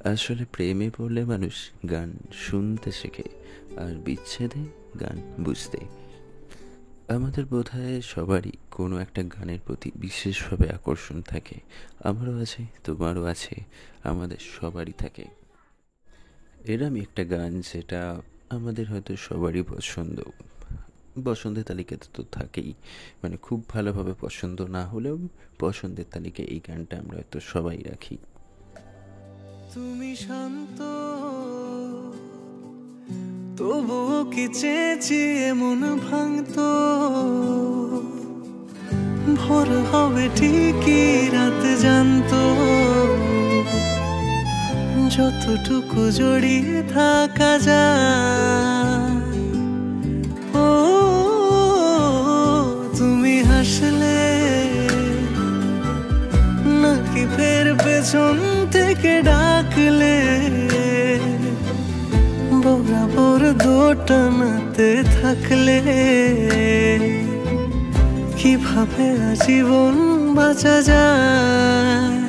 আসলে প্রেমে পড়লে মানুষ গান শুনতে শেখে, আর বিচ্ছেদে গান বুঝতে। আমাদের বোধহয় সবারই কোনো একটা গানের প্রতি বিশেষভাবে আকর্ষণ থাকে। আমারও আছে, তোমারও আছে, আমাদের সবারই থাকে। এরমই একটা গান যেটা আমাদের হয়তো সবারই পছন্দ। পছন্দের তালিকাতে তো থাকেই, মানে খুব ভালোভাবে পছন্দ না হলেও পছন্দের তালিকায় এই গানটা আমরা হয়তো সবাই রাখি। তুমি শান্ত, তবুও কি চেয়েছি মন ভাঙতো। ভোর হবে ঠিকই রাত জানতো, যতটুকু জড়িয়ে থাকা যায়। ও তুমি হাসলে নাকি ফের পেছন থেকে ডাকলে, বরাবর দোটানাতে থাকলে কিভাবে আজীবন বাঁচা যায়।